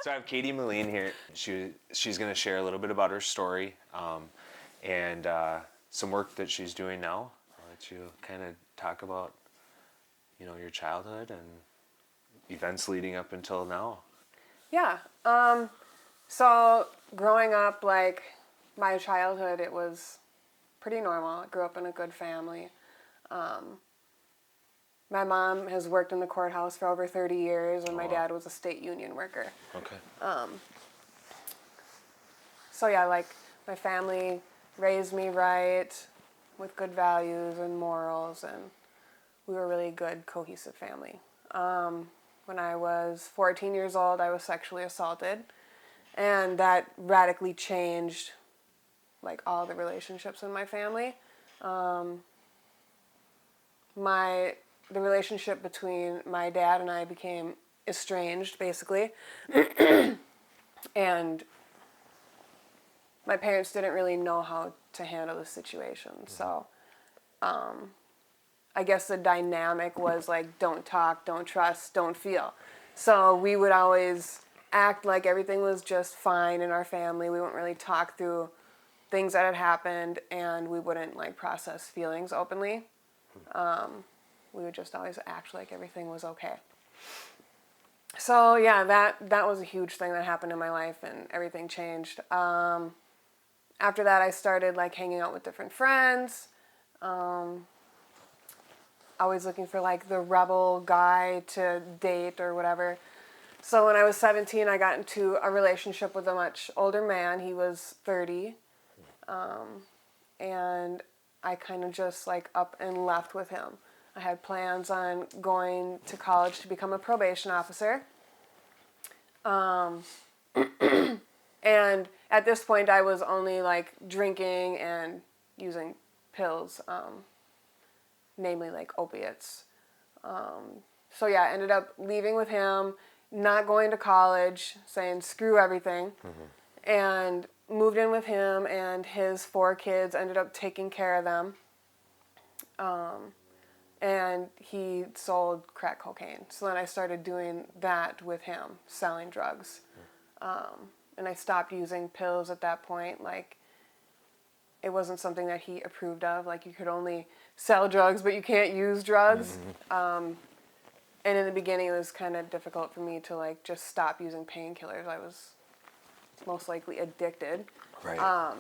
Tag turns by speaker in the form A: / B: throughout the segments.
A: So I have Katy Meline here. She's going to share a little bit about her story and some work that she's doing now. I'll let you kind of talk about, your childhood and events leading up until now.
B: Yeah. So growing up, like my childhood, it was pretty normal. I grew up in a good family. My mom has worked in the courthouse for over 30 years, and my dad was a state union worker.
A: Okay.
B: So yeah, like my family raised me right with good values and morals, and we were a really good, cohesive family. When I was 14 years old, I was sexually assaulted, and that radically changed like all the relationships in my family. The relationship between my dad and I became estranged, basically. And my parents didn't really know how to handle the situation. So I guess the dynamic was like, don't talk, don't trust, don't feel. So we would always act like everything was just fine in our family. We wouldn't really talk through things that had happened, and we wouldn't like process feelings openly. We would just always act like everything was okay. So yeah, that was a huge thing that happened in my life, and everything changed. After that, I started like hanging out with different friends. Always looking for like the rebel guy to date or whatever. So when I was 17, I got into a relationship with a much older man. He was 30. And I kind of just like up and left with him. I had plans on going to college to become a probation officer. And at this point, I was only like drinking and using pills, namely like opiates. So yeah, I ended up leaving with him, not going to college, saying screw everything, and moved in with him, and his 4 kids, ended up taking care of them. And he sold crack cocaine. So then I started doing that with him, selling drugs. And I stopped using pills at that point. Like, it wasn't something that he approved of. Like, you could only sell drugs, but you can't use drugs. And in the beginning, it was kind of difficult for me to, like, just stop using painkillers. I was most likely addicted.
A: Right.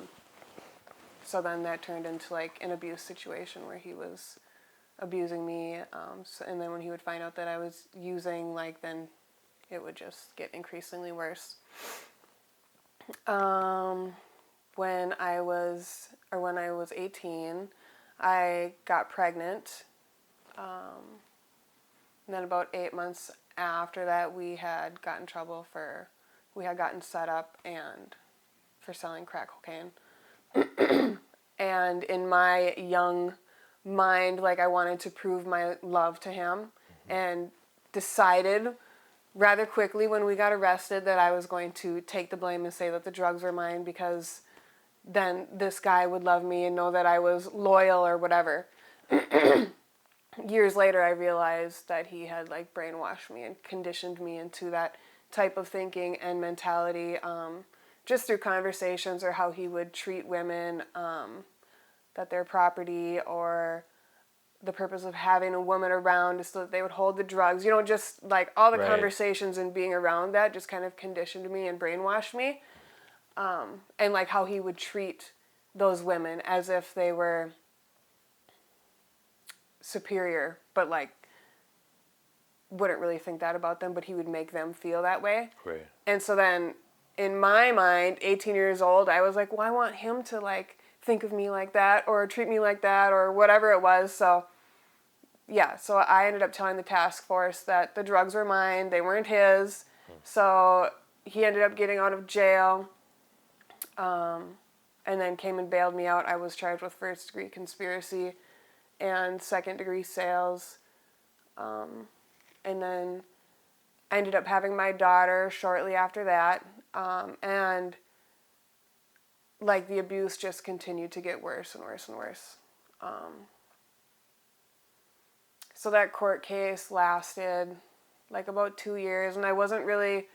B: So then that turned into, like, an abuse situation where he was abusing me, and then when he would find out that I was using, like, then it would just get increasingly worse. When I was 18, I got pregnant. And then about 8 months after that, we had gotten set up and for selling crack cocaine. And in my young mind, like, I wanted to prove my love to him, and decided rather quickly when we got arrested that I was going to take the blame and say that the drugs were mine, because then this guy would love me and know that I was loyal or whatever. Years later, I realized that he had like brainwashed me and conditioned me into that type of thinking and mentality, just through conversations, or how he would treat women, that their property, or the purpose of having a woman around is so that they would hold the drugs. Just like all the conversations and being around that just kind of conditioned me and brainwashed me. And like how he would treat those women as if they were superior, but like wouldn't really think that about them, but he would make them feel that way.
A: Right.
B: And so then in my mind, 18 years old, I was like, well, I want him to like think of me like that, or treat me like that, or whatever it was. So yeah, so I ended up telling the task force that the drugs were mine, they weren't his. So he ended up getting out of jail, and then came and bailed me out. I was charged with first-degree conspiracy and second-degree sales. And then I ended up having my daughter shortly after that. And like the abuse just continued to get worse and worse and worse. So that court case lasted like about 2 years, and I wasn't really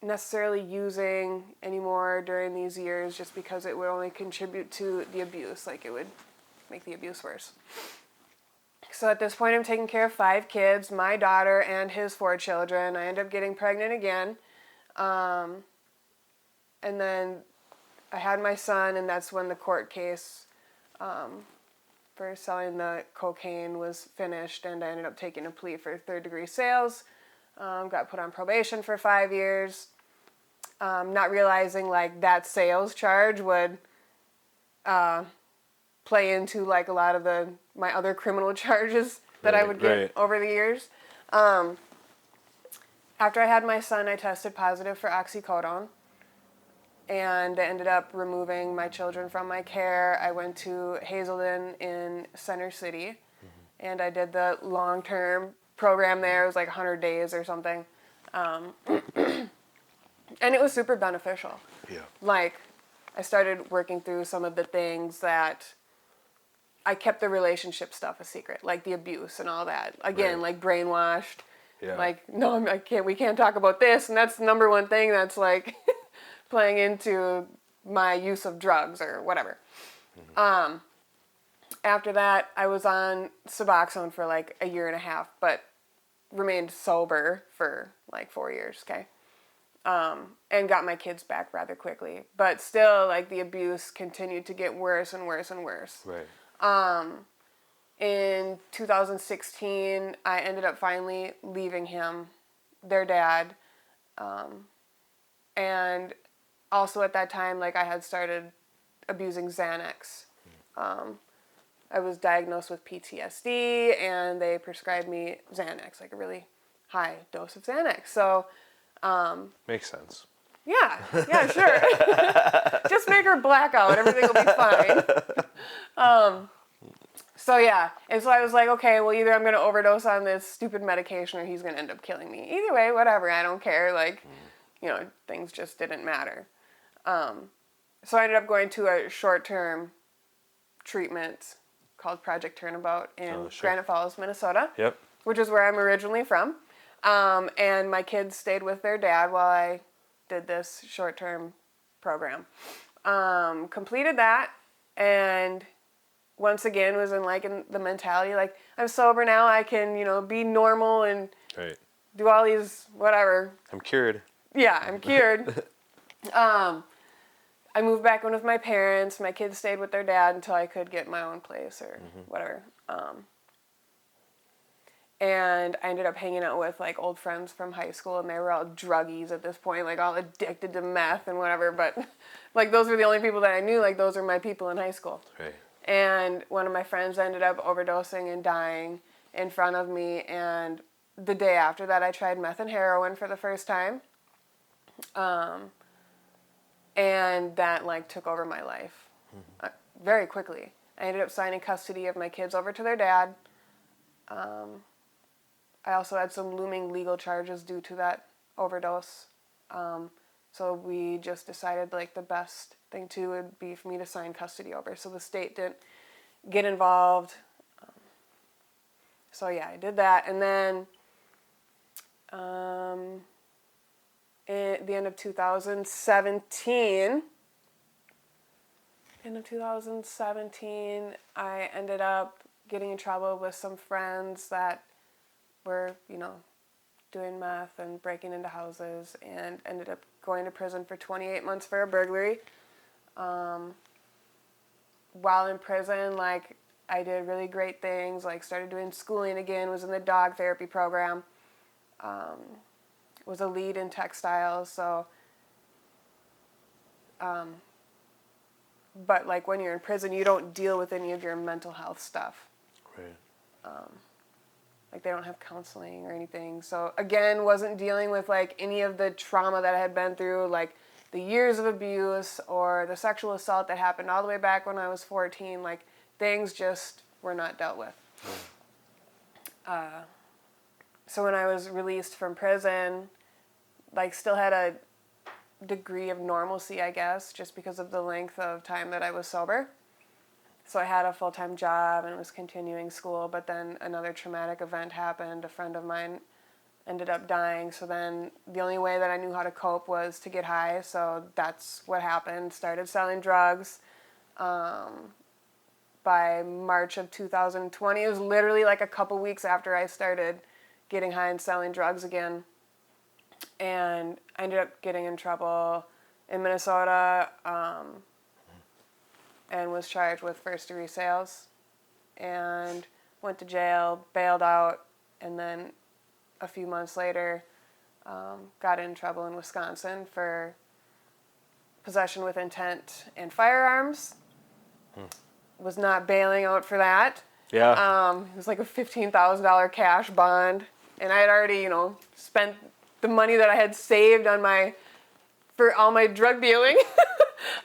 B: necessarily using anymore during these years just because it would only contribute to the abuse. Like, it would make the abuse worse. So at this point, I'm taking care of 5 kids, my daughter and his 4 children. I end up getting pregnant again. And then I had my son, and that's when the court case for selling the cocaine was finished, and I ended up taking a plea for third-degree sales. Got put on probation for 5 years. Not realizing, like, that sales charge would play into, like, a lot of my other criminal charges that I would get over the years. After I had my son, I tested positive for oxycodone, and I ended up removing my children from my care. I went to Hazelden in Center City, and I did the long-term program there. It was like 100 days or something. And it was super beneficial.
C: Yeah.
B: Like, I started working through some of the things that I kept the relationship stuff a secret, like the abuse and all that. Again, like brainwashed.
C: Yeah.
B: Like, no, we can't talk about this. And that's the number one thing that's like playing into my use of drugs or whatever. After that, I was on Suboxone for like a year and a half, but remained sober for like 4 years, okay? And got my kids back rather quickly. But still, like, the abuse continued to get worse and worse and worse.
C: Right.
B: In 2016, I ended up finally leaving him, their dad. And also at that time, like, I had started abusing Xanax. I was diagnosed with PTSD, and they prescribed me Xanax, like a really high dose of Xanax. So,
C: Makes sense.
B: yeah, sure. Just make her black out. Everything will be fine. So yeah, and so I was like, okay, well, either I'm going to overdose on this stupid medication or he's going to end up killing me. Either way, whatever, I don't care. Like, things just didn't matter. So I ended up going to a short-term treatment called Project Turnabout in Granite Falls, Minnesota.
C: Yep.
B: Which is where I'm originally from. And my kids stayed with their dad while I did this short-term program. Completed that, and once again was in the mentality, like, I'm sober now, I can, be normal and do all these whatever.
C: I'm cured.
B: Yeah, I'm cured. I moved back in with my parents. My kids stayed with their dad until I could get my own place or whatever. And I ended up hanging out with, like, old friends from high school, and they were all druggies at this point, like, all addicted to meth and whatever. But, like, those were the only people that I knew. Like, those are my people in high school.
C: Right.
B: And one of my friends ended up overdosing and dying in front of me. And the day after that, I tried meth and heroin for the first time. And that, like, took over my life very quickly. I ended up signing custody of my kids over to their dad. I also had some looming legal charges due to that overdose. So we just decided, like, the best thing to would be for me to sign custody over. So the state didn't get involved. So yeah, I did that. And then at the end of 2017, I ended up getting in trouble with some friends that were, doing meth and breaking into houses, and ended up going to prison for 28 months for a burglary. While in prison, like, I did really great things, like started doing schooling again, was in the dog therapy program, was a lead in textiles, so, but, like, when you're in prison, you don't deal with any of your mental health stuff.
C: Right.
B: Like, they don't have counseling or anything. So, again, wasn't dealing with, like, any of the trauma that I had been through, like the years of abuse or the sexual assault that happened all the way back when I was 14. Like, things just were not dealt with. So when I was released from prison, like, still had a degree of normalcy, I guess, just because of the length of time that I was sober. So I had a full-time job and was continuing school, but then another traumatic event happened. A friend of mine ended up dying. So then the only way that I knew how to cope was to get high. So that's what happened. Started selling drugs. By March of 2020, it was literally like a couple weeks after I started getting high and selling drugs again. And I ended up getting in trouble in Minnesota and was charged with first-degree sales and went to jail, bailed out, and then a few months later got in trouble in Wisconsin for possession with intent and firearms. Was not bailing out for that.
C: Yeah.
B: It was like a $15,000 cash bond, and I had already, spent the money that I had saved for all my drug dealing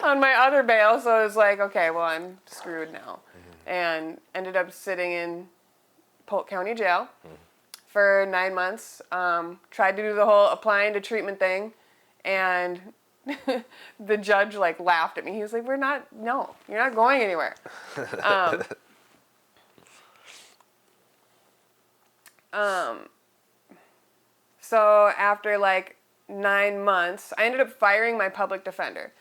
B: on my other bail. So I was like, okay, well, I'm screwed now, and ended up sitting in Polk County Jail for 9 months. Tried to do the whole applying to treatment thing, and the judge laughed at me. He was like, you're not going anywhere. So after 9 months, I ended up firing my public defender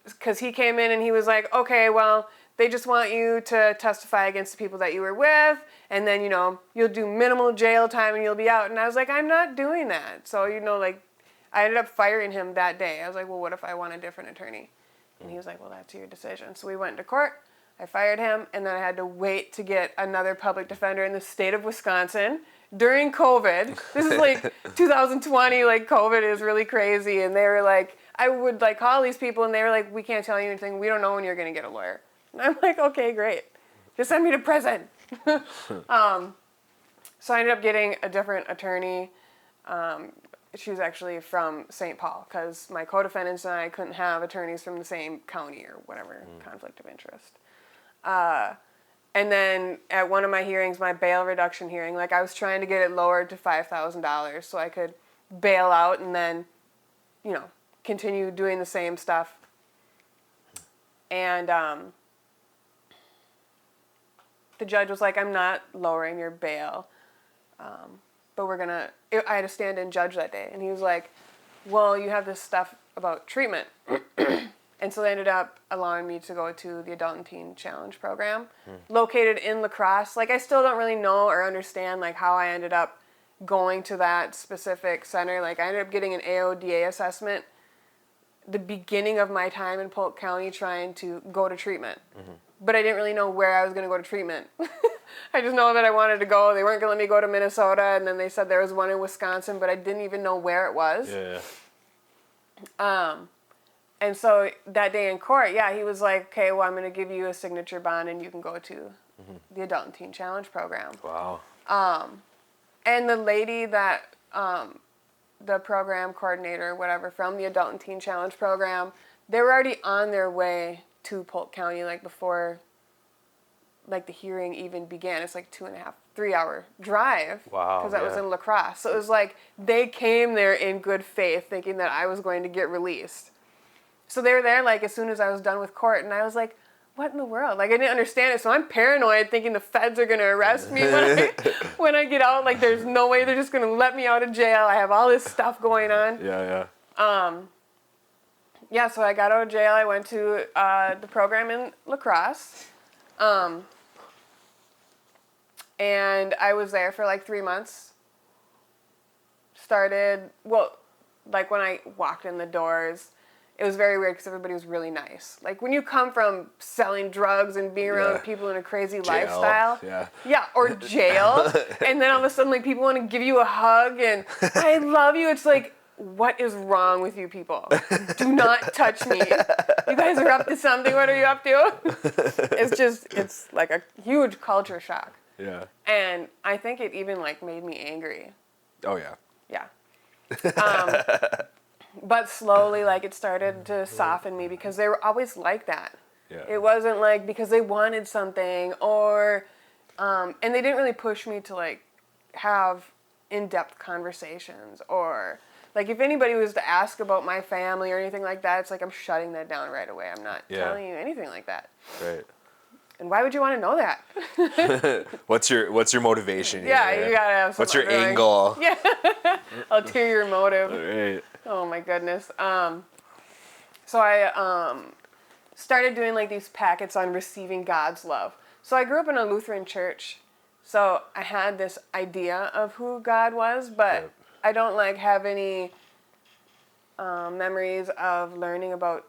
B: because he came in and he was like, okay, well, they just want you to testify against the people that you were with, and then, you'll do minimal jail time and you'll be out. And I was like, I'm not doing that. So, I ended up firing him that day. I was like, well, what if I want a different attorney? And he was like, well, that's your decision. So we went to court. I fired him, and then I had to wait to get another public defender in the state of Wisconsin during COVID. This is 2020, COVID is really crazy. And they were like, I would call these people, and they were like, we can't tell you anything. We don't know when you're going to get a lawyer. And I'm like, okay, great. Just send me to prison. So I ended up getting a different attorney. She was actually from St. Paul because my co-defendants and I couldn't have attorneys from the same county or whatever, conflict of interest. And then at one of my hearings, my bail reduction hearing, I was trying to get it lowered to $5,000 so I could bail out and then, continue doing the same stuff. And the judge was like, I'm not lowering your bail. But I had a stand-in judge that day. And he was like, well, you have this stuff about treatment. And so they ended up allowing me to go to the Adult and Teen Challenge program, located in La Crosse. I still don't really know or understand, how I ended up going to that specific center. I ended up getting an AODA assessment the beginning of my time in Polk County trying to go to treatment. But I didn't really know where I was going to go to treatment. I just know that I wanted to go. They weren't going to let me go to Minnesota, and then they said there was one in Wisconsin, but I didn't even know where it was.
C: Yeah.
B: And so that day in court, he was like, okay, well, I'm going to give you a signature bond, and you can go to the Adult and Teen Challenge program.
C: Wow.
B: And the lady that, the program coordinator, whatever, from the Adult and Teen Challenge program, they were already on their way to Polk County, before the hearing even began. It's 2.5, 3 hour drive.
C: Wow.
B: Because that was in La Crosse. So it was they came there in good faith thinking that I was going to get released. So they were there as soon as I was done with court, and I was like, what in the world? I didn't understand it. So I'm paranoid thinking the feds are going to arrest me when I get out. There's no way they're just going to let me out of jail. I have all this stuff going on.
C: Yeah.
B: So I got out of jail. I went to the program in La Crosse. And I was there for 3 months. When I walked in the doors, it was very weird because everybody was really nice. When you come from selling drugs and being around people in a crazy lifestyle. Yeah, or jail. And then all of a sudden, people want to give you a hug and, I love you. It's what is wrong with you people? Do not touch me. You guys are up to something. What are you up to? It's a huge culture shock.
C: Yeah.
B: And I think it even made me angry.
C: Oh, yeah.
B: Yeah. But slowly, it started to soften me because they were always like that.
C: Yeah.
B: It wasn't because they wanted something or, and they didn't really push me to have in-depth conversations or if anybody was to ask about my family or anything like that, it's I'm shutting that down right away. I'm not telling you anything like that.
C: Right.
B: And why would you want to know that?
A: What's your motivation?
B: Yeah,
A: here?
B: you gotta have some.
A: What's your
B: underlying-
A: angle?
B: Yeah, ulterior motive.
A: Right.
B: Oh my goodness. So I started doing like these packets on receiving God's love. So I grew up in a Lutheran church, so I had this idea of who God was, but
A: Yep.
B: I don't like have any memories of learning about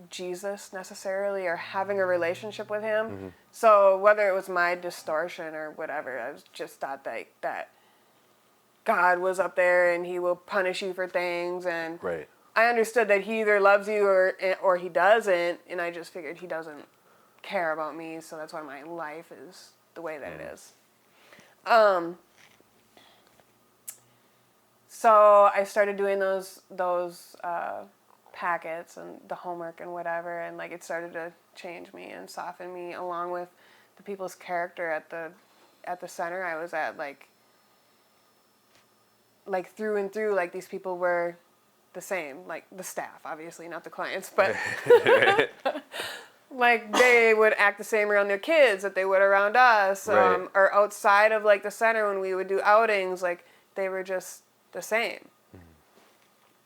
B: Jesus necessarily or having a relationship with him.
A: Mm-hmm.
B: So whether it was my distortion or whatever, I just thought that God was up there and he will punish you for things, and
A: Right.
B: I understood that he either loves you or he doesn't, and I just figured he doesn't care about me, so that's why my life is the way that it is. So I started doing those packets and the homework and whatever, and like it started to change me and soften me, along with the people's character at the center I was at, like through and through, like these people were the same, like the staff, obviously, not the clients, but like they would act the same around their kids that they would around us,
A: Right.
B: or outside of like the center when we would do outings, like they were just the same.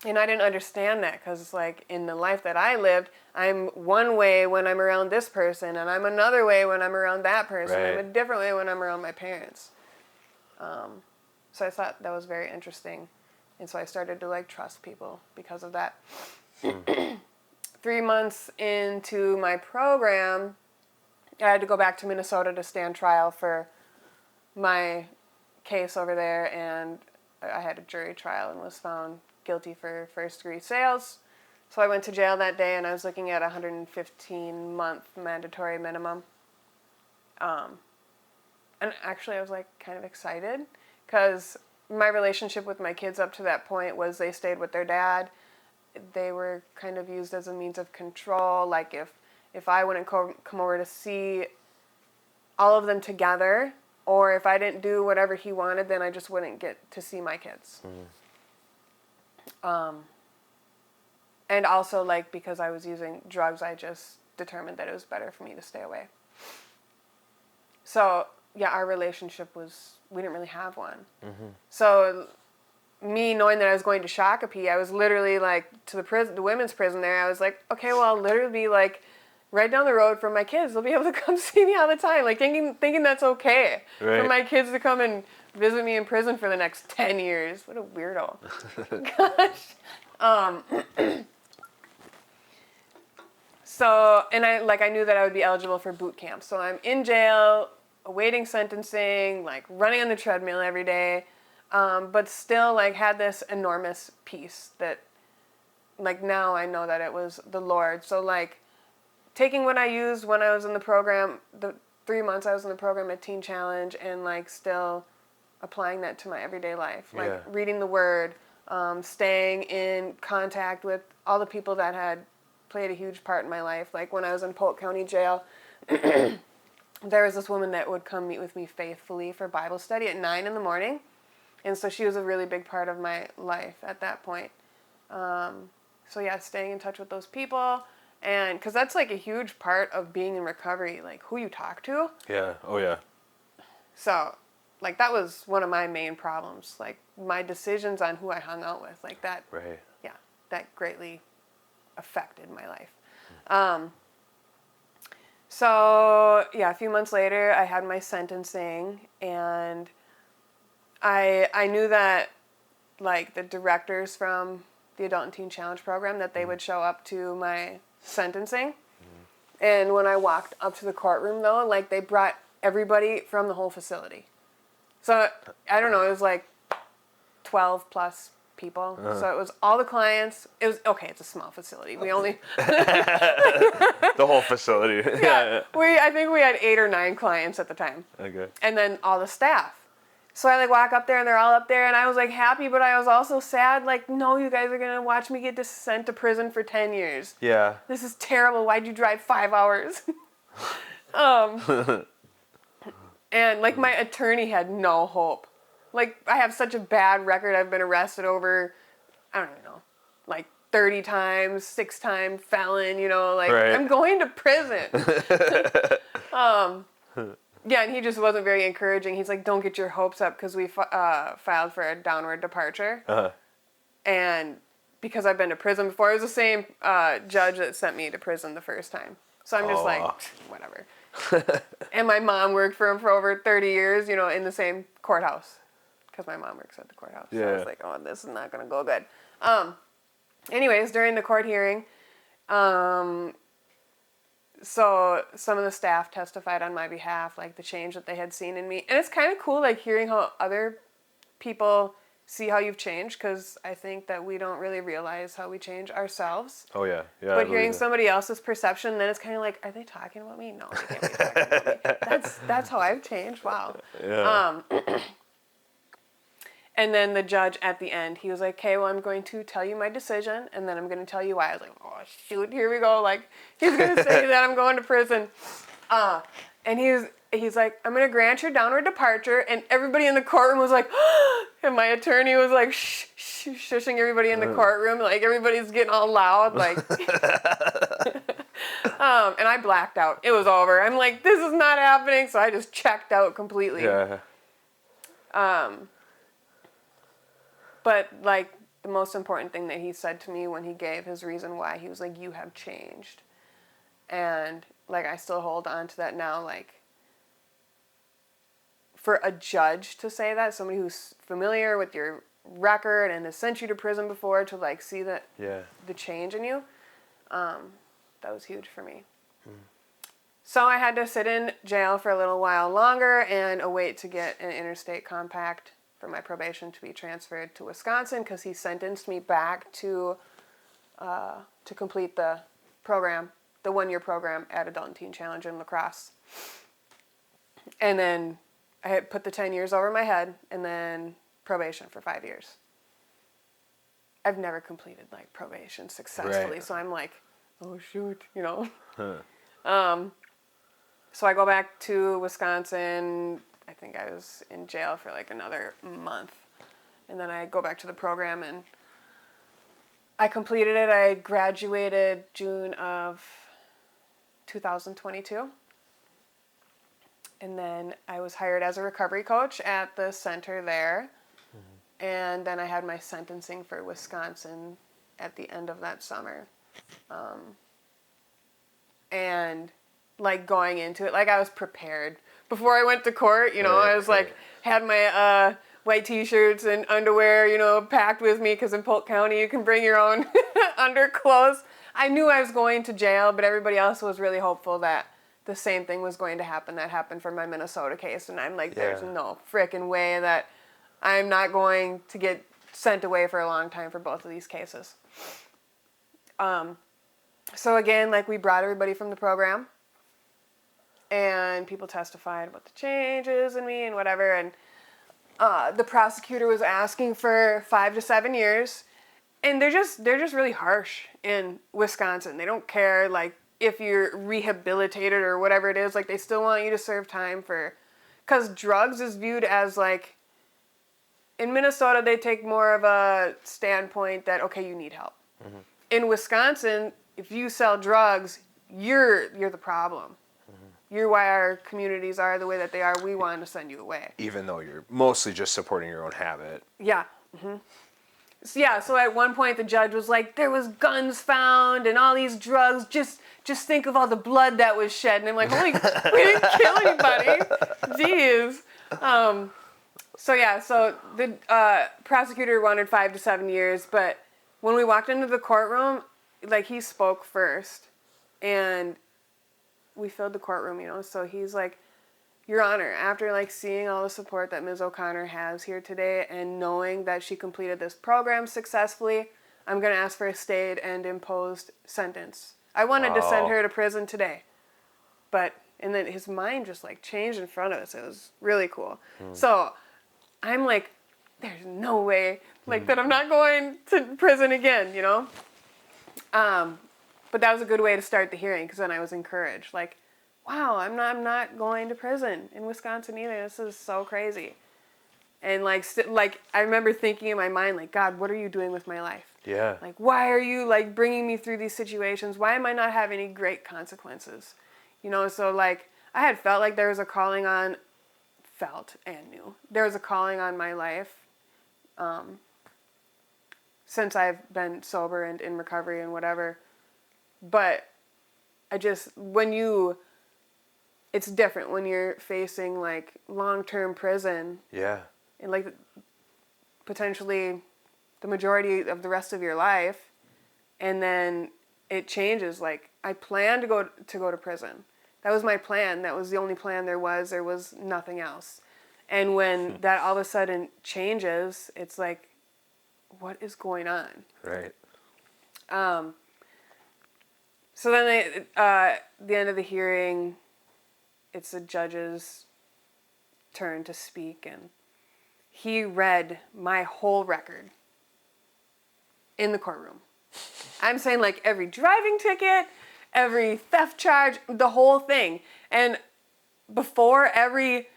B: And I didn't understand that because like in the life that I lived, I'm one way when I'm around this person, and I'm another way when I'm around that person.
A: Right.
B: I'm a different way when I'm around my parents. So I thought that was very interesting. And so I started to like trust people because of that. 3 months into my program, I had to go back to Minnesota to stand trial for my case over there, and I had a jury trial and was found guilty for first-degree sales. So I went to jail that day, and I was looking at a 115-month mandatory minimum. And actually, I was like kind of excited because my relationship with my kids up to that point was they stayed with their dad. They were kind of used as a means of control. Like if I wouldn't come over to see all of them together, or if I didn't do whatever he wanted, then I just wouldn't get to see my kids. And also, like, because I was using drugs, I just determined that it was better for me to stay away. So, yeah, our relationship we didn't really have one. So, me knowing that I was going to Shakopee, I was literally, like, to the women's prison there, I was like, okay, well, I'll literally be, like, right down the road from my kids. They'll be able to come see me all the time, like, thinking that's okay for my kids to come and visit me in prison for the next 10 years. What a weirdo. Gosh. So, and I knew that I would be eligible for boot camp. So I'm in jail, awaiting sentencing, like running on the treadmill every day, but still like had this enormous peace that, like, now I know that it was the Lord. So like taking what I used when I was in the program, the 3 months I was in the program at Teen Challenge, and like still applying that to my everyday life, like reading the Word, staying in contact with all the people that had played a huge part in my life. Like when I was in Polk County Jail, there was this woman that would come meet with me faithfully for Bible study at 9 a.m. And so she was a really big part of my life at that point. So yeah, staying in touch with those people. And because that's like a huge part of being in recovery, like who you talk to.
A: Yeah. Oh yeah.
B: So like that was one of my main problems. Like my decisions on who I hung out with, like that.
A: Right.
B: Yeah, that greatly affected my life. So yeah, a few months later, I had my sentencing, and I knew that like the directors from the Adult and Teen Challenge program, that they would show up to my sentencing. And when I walked up to the courtroom though, like they brought everybody from the whole facility. So I don't know, it was like 12 plus people. So it was all the clients. It was okay. It's a small facility. We only
A: The whole facility.
B: yeah. I think we had 8 or 9 clients at the time,
A: Okay.
B: and then all the staff. So I like walk up there and they're all up there, and I was like happy, but I was also sad. Like, no, you guys are gonna watch me get sent to prison for 10 years.
A: Yeah.
B: This is terrible. Why'd you drive 5 hours? And like my attorney had no hope. Like I have such a bad record. I've been arrested over, I don't even know, like 30 times, 6-time felon, you know, like,
C: Right.
B: I'm going to prison. Yeah, and he just wasn't very encouraging. He's like, don't get your hopes up, because we filed for a downward departure.
C: Uh-huh.
B: And because I've been to prison before, it was the same judge that sent me to prison the first time. So I'm just like,
C: wow.
B: whatever. And my mom worked for him for over 30 years, you know, in the same courthouse. Because my mom works at the courthouse. So I was
C: Yeah.
B: like, oh, this is not going to go good. Anyways, during the court hearing, so some of the staff testified on my behalf, like the change that they had seen in me. And it's kind of cool, like hearing how other people see how you've changed, because I think that we don't really realize how we change ourselves.
C: Oh, yeah. Yeah. I
B: But
C: believe
B: hearing
C: that.
B: somebody else's perception, then it's kind of like, are they talking about me? No, they can't be talking about me. That's how I've changed. Wow.
C: Yeah.
B: And then the judge at the end, he was like, okay, well, I'm going to tell you my decision, and then I'm going to tell you why. I was like, oh, shoot, here we go. Like, he's going to say that I'm going to prison. And he's like, I'm going to grant your downward departure. And everybody in the courtroom was like, and my attorney was like, shushing everybody in the courtroom. Like, everybody's getting all loud. Like, and I blacked out. It was over. I'm like, this is not happening. So I just checked out completely.
C: Yeah.
B: But, like, the most important thing that he said to me when he gave his reason why, he was like, you have changed. And, like, I still hold on to that now. Like, for a judge to say that, somebody who's familiar with your record and has sent you to prison before, to, like, see that the change in you, that was huge for me. So I had to sit in jail for a little while longer and await to get an interstate compact for my probation to be transferred to Wisconsin, because he sentenced me back to complete the program, the 1-year program at Adult and Teen Challenge in La Crosse. And then I had put the 10 years over my head, and then probation for 5 years. I've never completed, like, probation successfully,
C: Right.
B: so I'm like, oh shoot, you know. So I go back to Wisconsin. I think I was in jail for like another month. And then I go back to the program, and I completed it. I graduated June of 2022. And then I was hired as a recovery coach at the center there. And then I had my sentencing for Wisconsin at the end of that summer. And, like, going into it, like, I was prepared. Before I went to court, you know,
C: Right,
B: I was like, had my white t-shirts and underwear, you know, packed with me, because in Polk County you can bring your own underclothes. I knew I was going to jail, but everybody else was really hopeful that the same thing was going to happen that happened for my Minnesota case. And I'm like, there's no frickin' way that I'm not going to get sent away for a long time for both of these cases. So again, like, we brought everybody from the program, and people testified about the changes in me and whatever. And the prosecutor was asking for 5 to 7 years, and they're just really harsh in Wisconsin. They don't care, like, if you're rehabilitated or whatever it is. Like, they still want you to serve time for, because drugs is viewed as, like, in Minnesota they take more of a standpoint that, okay, you need help. In Wisconsin, if you sell drugs, you're the problem. You're why our communities are the way that they are. We want to send you away.
C: Even though you're mostly just supporting your own habit.
B: Yeah. So at one point the judge was like, there was guns found and all these drugs. Just think of all the blood that was shed. And I'm like, holy, we didn't kill anybody. Jeez. So the prosecutor wanted 5 to 7 years, but when we walked into the courtroom, like, he spoke first, and we filled the courtroom, you know. So he's like, Your Honor, after, like, seeing all the support that Ms. O'Connor has here today and knowing that she completed this program successfully, I'm going to ask for a stayed and imposed sentence. I wanted to send her to prison today. And then his mind just, like, changed in front of us. It was really cool. So I'm like, there's no way, like, that I'm not going to prison again, you know? But that was a good way to start the hearing, because then I was encouraged. Like, wow, I'm not going to prison in Wisconsin either. This is so crazy. And, like, I remember thinking in my mind, like, God, what are you doing with my life?
C: Yeah.
B: Like, why are you, like, bringing me through these situations? Why am I not having any great consequences? You know, so, like, I had felt like there was a calling on, felt and knew, there was a calling on my life since I've been sober and in recovery and whatever. But it's different when you're facing, like, long-term prison.
C: Yeah.
B: And, like, potentially the majority of the rest of your life, and then it changes. Like, I planned to go to prison. That was my plan. That was the only plan there was. There was nothing else. And when that all of a sudden changes, it's like, what is going on?
C: Right.
B: So then the end of the hearing, it's the judge's turn to speak, and he read my whole record in the courtroom. I'm saying, like, every driving ticket, every theft charge, the whole thing. And before every,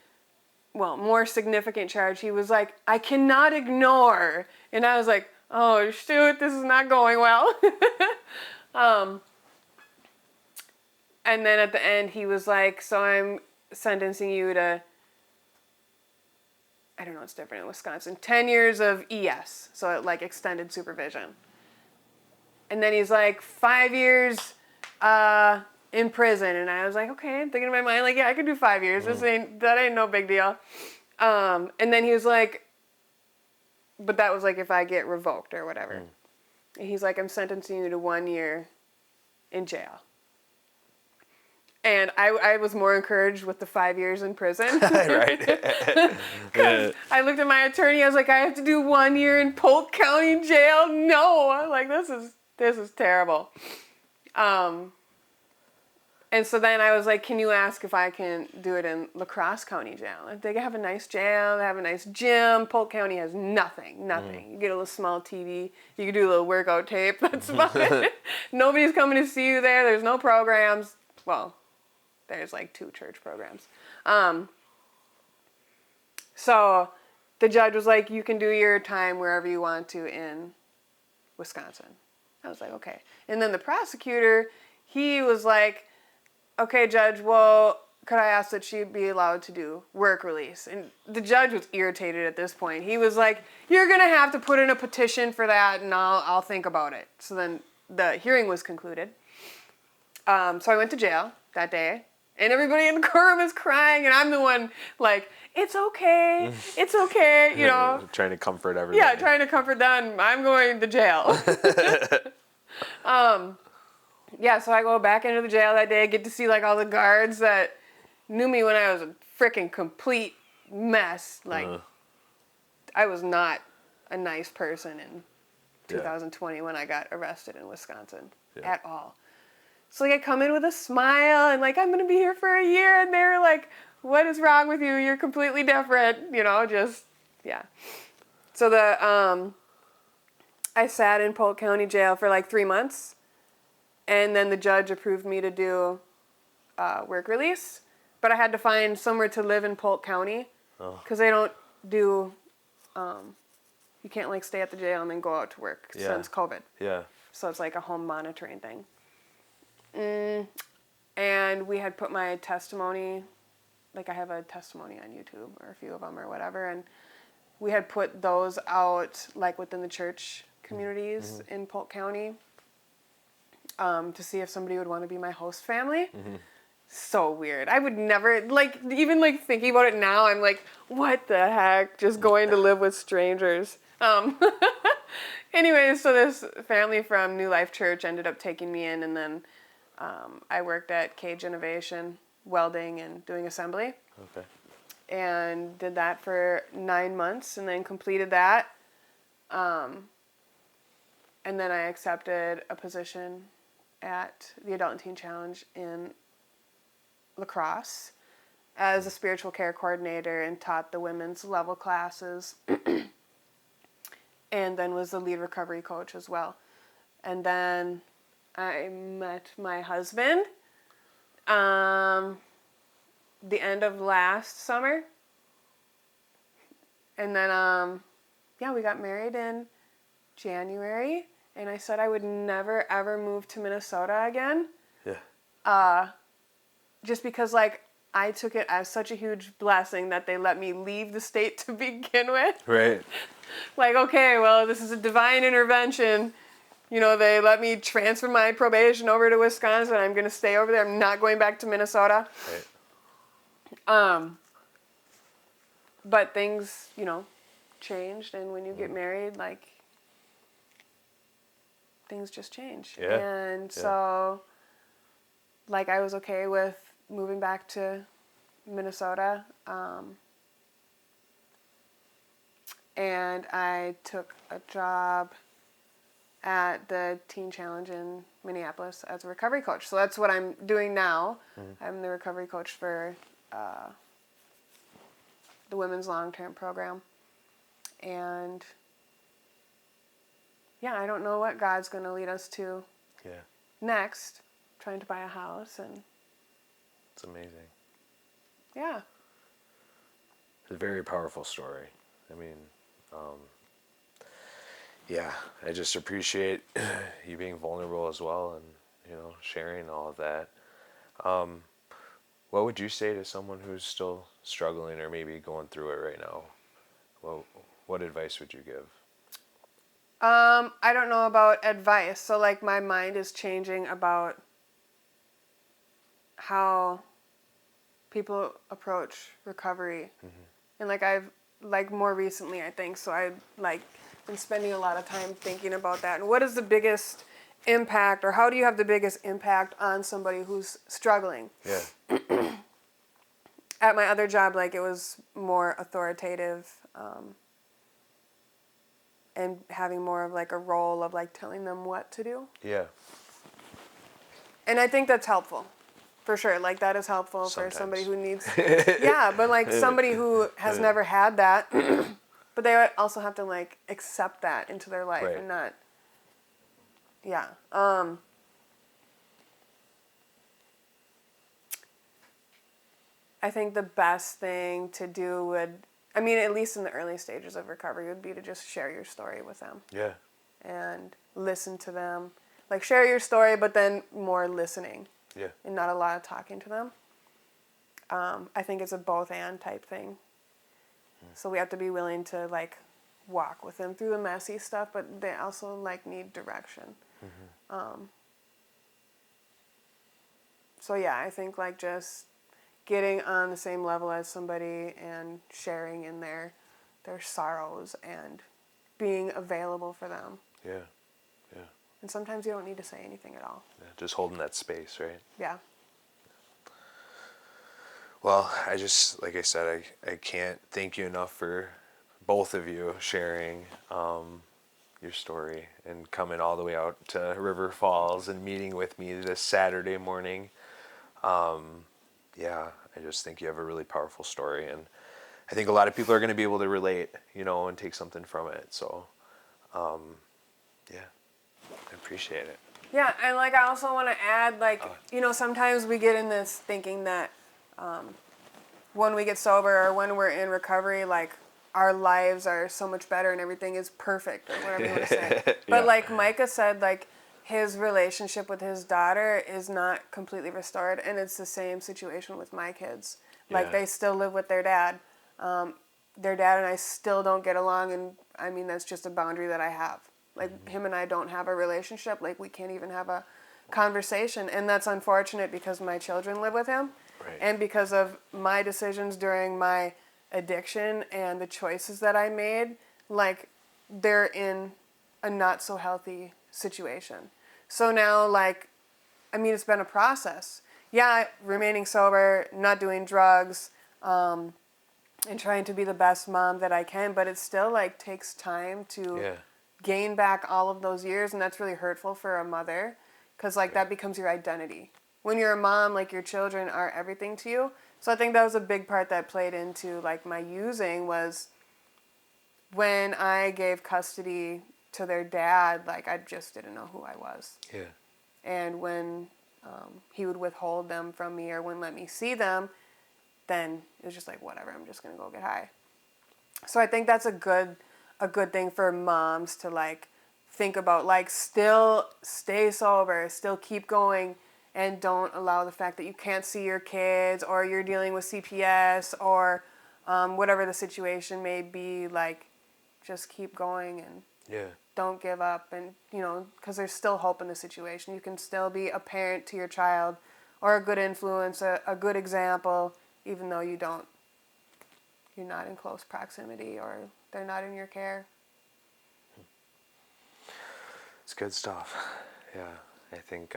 B: more significant charge, he was like, I cannot ignore. And I was like, oh, shoot, this is not going well. And then at the end, he was like, so I'm sentencing you to, I don't know, it's different in Wisconsin, 10 years of ES, so like extended supervision. And then he's like, 5 years in prison. And I was like, okay, I'm thinking in my mind, like, yeah, I could do 5 years. That ain't no big deal. And then he was like, but that was like if I get revoked or whatever. And he's like, I'm sentencing you to 1 year in jail. And I was more encouraged with the 5 years in prison.
C: Right.
B: Because I looked at my attorney, I was like, I have to do 1 year in Polk County jail? No. I'm like, this is terrible. And so then I was like, can you ask if I can do it in La Crosse County jail? They have a nice jail, they have a nice gym. Polk County has nothing. You get a little small TV, you can do a little workout tape, that's about it. Nobody's coming to see you there, there's no programs. Well, there's like 2 church programs. So the judge was like, you can do your time wherever you want to in Wisconsin. I was like, okay. And then the prosecutor, he was like, okay, judge, well, could I ask that she be allowed to do work release? And the judge was irritated at this point. He was like, you're going to have to put in a petition for that, and I'll think about it. So then the hearing was concluded. So I went to jail that day. And everybody in the courtroom is crying, and I'm the one like, it's okay, you know.
C: Trying to comfort everybody.
B: Yeah, trying to comfort them. I'm going to jail. Yeah, so I go back into the jail that day, get to see like all the guards that knew me when I was a freaking complete mess. Like, I was not a nice person in 2020 when I got arrested in Wisconsin at all. So like I come in with a smile and like, I'm going to be here for a year. And they were like, what is wrong with you? You're completely different. You know, just, yeah. So I sat in Polk County jail for like 3 months. And then the judge approved me to do work release. But I had to find somewhere to live in Polk County. Because they don't do, you can't like stay at the jail and then go out to work since COVID.
C: Yeah.
B: So it's like a home monitoring thing. And we had put my testimony, like I have a testimony on YouTube or a few of them or whatever, and we had put those out like within the church communities in Polk County to see if somebody would want to be my host family. So weird. I would never, like, even like thinking about it now, I'm like, what the heck? Just going to live with strangers. Anyways, so this family from New Life Church ended up taking me in, and then I worked at Cage Innovation, welding and doing assembly.
C: Okay.
B: And did that for 9 months and then completed that. And then I accepted a position at the Adult and Teen Challenge in La Crosse as a spiritual care coordinator and taught the women's level classes. And then was the lead recovery coach as well. And then I met my husband the end of last summer. And then, we got married in January. and I said I would never ever move to Minnesota again.
C: Yeah.
B: Just because, like, I took it as such a huge blessing that they let me leave the state to begin with.
C: Right.
B: Like, okay, well, this is a divine intervention. You know, they let me transfer my probation over to Wisconsin. I'm going to stay over there. I'm not going back to Minnesota.
C: Right.
B: But things, you know, changed. And when you get married, like, things just change.
C: Yeah.
B: And so, like, I was okay with moving back to Minnesota. And I took a job at the Teen Challenge in Minneapolis as a recovery coach. So that's what I'm doing now. I'm the recovery coach for the women's long-term program. And yeah, I don't know what God's going to lead us to next. Trying to buy a house, and
C: It's amazing.
B: yeah.
C: It's a very powerful story. I mean, yeah, I just appreciate you being vulnerable as well, and, you know, sharing all of that. What would you say to someone who's still struggling or maybe going through it right now? Well, what advice would you give?
B: I don't know about advice. So, like, my mind is changing about how people approach recovery. And, like, I've, like, more recently, I think, so I've, like, been spending a lot of time thinking about that. And what is the biggest impact, or how do you have the biggest impact on somebody who's struggling?
C: Yeah.
B: At my other job, like, it was more authoritative, and having more of, like, a role of, like, telling them what to do.
C: Yeah.
B: And I think that's helpful, for sure. Like, that is helpful for somebody who needs... Yeah, but, like, somebody who has never had that, but they also have to, like, accept that into their life and not... Yeah. I think the best thing to do would... I mean, at least in the early stages of recovery, would be to just share your story with them.
C: Yeah.
B: And listen to them. Like, share your story, but then more listening.
C: Yeah.
B: And not a lot of talking to them. I think it's a both and type thing. So we have to be willing to, like, walk with them through the messy stuff, but they also, like, need direction. So yeah, I think, like, just getting on the same level as somebody and sharing in their sorrows and being available for them.
C: Yeah. Yeah.
B: And sometimes you don't need to say anything at all.
C: Yeah. Just holding that space, right?
B: Yeah.
C: Well, I just, like I said, I can't thank you enough for both of you sharing your story and coming all the way out to River Falls and meeting with me this Saturday morning. Yeah, I just think you have a really powerful story, and I think a lot of people are going to be able to relate, you know, and take something from it. So, yeah, I appreciate it.
B: Yeah, and, like, I also want to add, like, you know, sometimes we get in this thinking that when we get sober or when we're in recovery, like, our lives are so much better and everything is perfect, or whatever you want to say. But, like Micah said, like, his relationship with his daughter is not completely restored, and it's the same situation with my kids. Like, they still live with their dad. Their dad and I still don't get along, and, I mean, that's just a boundary that I have. Like, him and I don't have a relationship. Like, we can't even have a conversation, and that's unfortunate because my children live with him.
C: Right.
B: And because of my decisions during my addiction and the choices that I made, like, they're in a not so healthy situation. So now, like, I mean, it's been a process. Yeah, remaining sober, not doing drugs, and trying to be the best mom that I can, but it still, like, takes time to gain back all of those years, and that's really hurtful for a mother, because, like, that becomes your identity. When you're a mom, like, your children are everything to you. So I think that was a big part that played into, like, my using was when I gave custody to their dad, like, I just didn't know who I was.
C: Yeah.
B: And when he would withhold them from me or wouldn't let me see them, then it was just like, whatever, I'm just going to go get high. So I think that's a good thing for moms to, like, think about. Like, still stay sober, still keep going, and don't allow the fact that you can't see your kids or you're dealing with CPS or whatever the situation may be. Like, just keep going and
C: Yeah.
B: don't give up. And, because there's still hope in the situation. You can still be a parent to your child or a good influence, a good example, even though you're not in close proximity or they're not in your care.
C: It's good stuff. Yeah. I think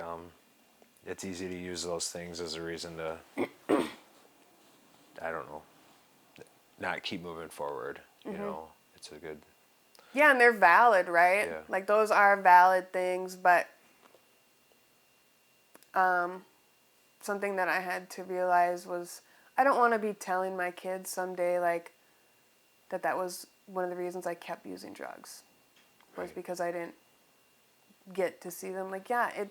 C: it's easy to use those things as a reason to, I don't know, not keep moving forward. You know, it's a good.
B: Yeah, and they're valid, right?
C: Yeah.
B: Like, those are valid things, but something that I had to realize was I don't want to be telling my kids someday, like, that was one of the reasons I kept using drugs. Was
C: Right.
B: because I didn't get to see them. Like, yeah,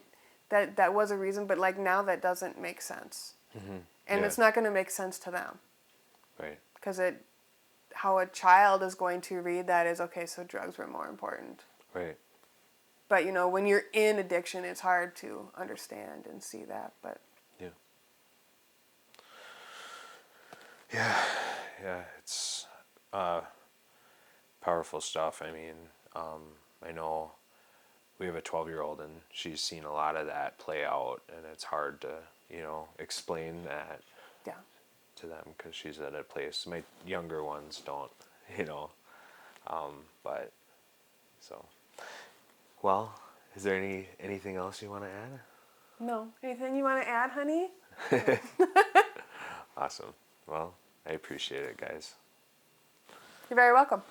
B: that was a reason, but, like, now that doesn't make sense. And
C: Yeah.
B: it's not going to make sense to them.
C: Right.
B: Because how a child is going to read that is, okay, so drugs were more important.
C: Right.
B: But, when you're in addiction, it's hard to understand and see that. But
C: Yeah. Yeah. Yeah. It's powerful stuff. I mean, I know we have a 12-year-old and she's seen a lot of that play out, and it's hard to, explain that
B: yeah.
C: to them because she's at a place. My younger ones don't, but so. Well, is there anything else you want to add?
B: No. Anything you want to add, honey?
C: Awesome. Well, I appreciate it, guys.
B: You're very welcome.